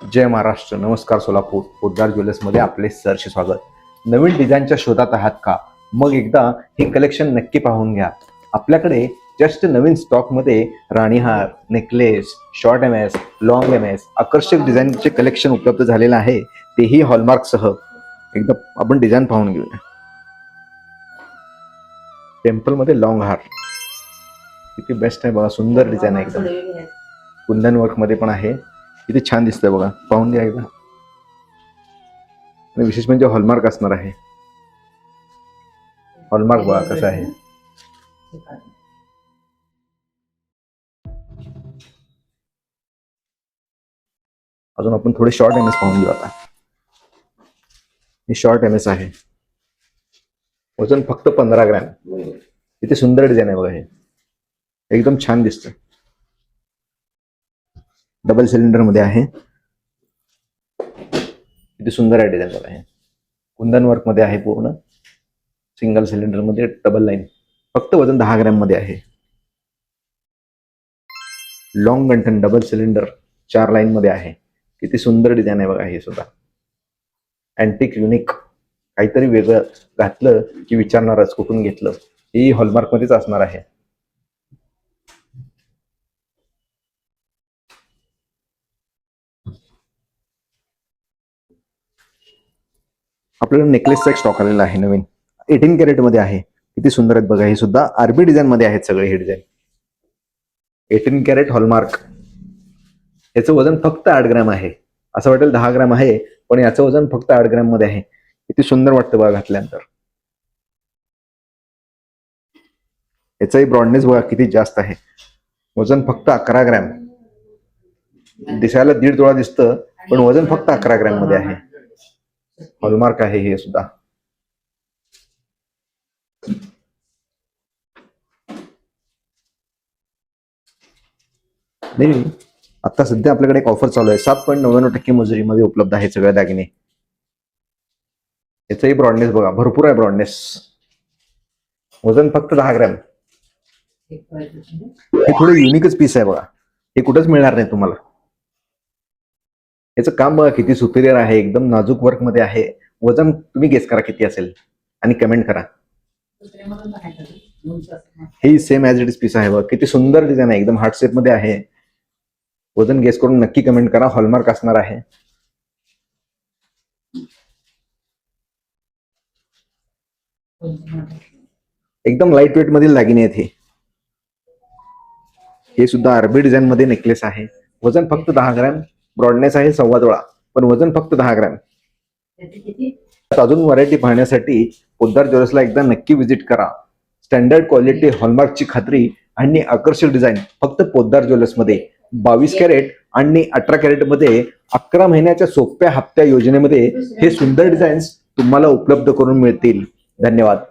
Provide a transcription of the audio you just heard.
जय महाराष्ट्र. नमस्कार सोलापूर. पोद्दार ज्वेलर्समध्ये आपले सहर्ष स्वागत. नवीन डिझाईनच्या शोधात आहात का? मग एकदा हे कलेक्शन नक्की पाहून घ्या. आपल्याकडे जस्ट नवीन स्टॉकमध्ये राणीहार, necklace, short M S, long M S, आकर्षक डिझाईनचे कलेक्शन उपलब्ध झालेलं आहे, तेही हॉलमार्कसह. एकदा आपण डिझाईन पाहून घेऊया. टेम्पलमध्ये लॉंग हार किती बेस्ट आहे बघा. सुंदर डिझाईन आहे एकदम. कुंदन वर्क मध्ये पण आहे. किती छान दिसतंय बघा. पाहून घ्या एकदा. आणि विशेष म्हणजे हॉलमार्क असणार आहे. हॉलमार्क बघा कसं आहे. अजून आपण थोडे शॉर्ट एम एस पाहून घेऊ आता. हे शॉर्ट एम एस आहे. वजन फक्त 15 ग्रॅम. किती सुंदर डिझाईन आहे बघा. हे एकदम छान दिसतं. डबल सिलेंडर मध्ये आहे. किती सुंदर आहे डिझाईन बघा. हे कुंदन वर्क मध्ये आहे. पूर्ण सिंगल सिलेंडर मध्ये डबल लाईन. फक्त वजन 10 ग्रॅम मध्ये आहे. लॉंग गंठन डबल सिलेंडर 4 लाईन मध्ये आहे. किती सुंदर डिझाईन आहे बघा. हे सुद्धा अँटिक युनिक. काहीतरी वेगळं घातलं की विचारणारच कुठून घेतलं. ही हॉलमार्क मध्येच असणार आहे. आपल्याला नेकलेसचा एक स्टॉक आलेला आहे नवीन. 18 कॅरेट मध्ये आहे. किती सुंदर आहेत बघा. हे सुद्धा आरबी डिझाईन मध्ये आहेत सगळे. हे डिझाईन 18 कॅरेट हॉलमार्क. याचं वजन फक्त 8 ग्रॅम आहे. असं वाटेल 10 ग्रॅम आहे, पण याचं वजन फक्त 8 ग्रॅम मध्ये आहे. किती सुंदर वाटतं बघा घातल्यानंतर. याचाही ब्रॉडनेस बघा किती जास्त आहे. वजन फक्त 11 ग्रॅम. दिसायला 1.5 तोळा दिसतं, पण वजन फक्त 11 ग्रॅम मध्ये आहे. हॉलमार्क आहे हे सुद्धा. नाही, आता सध्या आपल्याकडे एक ऑफर चालू आहे. 7.99% मजुरीमध्ये उपलब्ध आहे सगळे दागिने. याचाही ब्रॉडनेस बघा. भरपूर आहे ब्रॉडनेस. वजन फक्त 10 ग्रॅम. हे थोडं युनिकच पीस आहे बघा. हे कुठंच मिळणार नाही तुम्हाला. याचं काम बघा किती सुपिरियर आहे. एकदम नाजूक वर्क मध्ये आहे. वजन तुम्ही गेस करा किती असेल आणि कमेंट करा. हे same as it is peace आहे बघा. किती सुंदर डिझाईन आहे. एकदम हार्ट शेप मध्ये आहे. वजन गेस करून नक्की कमेंट करा. हॉलमार्क असणार आहे. एकदम लाईट वेट मधील दागिने आहेत हे. हे सुद्धा आरबी डिझाईन मध्ये नेकलेस आहे. वजन फक्त 10 ग्रॅम. ब्रॉडनेस आहे 1.25 तोळा, पण वजन फक्त 10 ग्रॅम. अजून व्हरायटी पाहण्यासाठी पोद्दार ज्वेलर्सला एकदा नक्की व्हिजिट करा. स्टँडर्ड क्वालिटी, हॉलमार्कची खात्री आणि आकर्षक डिझाईन फक्त पोद्दार ज्वेलर्स मध्ये. 22 कॅरेट आणि 18 कॅरेट मध्ये 11 महिन्याच्या सोप्या हप्त्या योजनेमध्ये हे सुंदर डिझाईन्स तुम्हाला उपलब्ध करून मिळतील. धन्यवाद.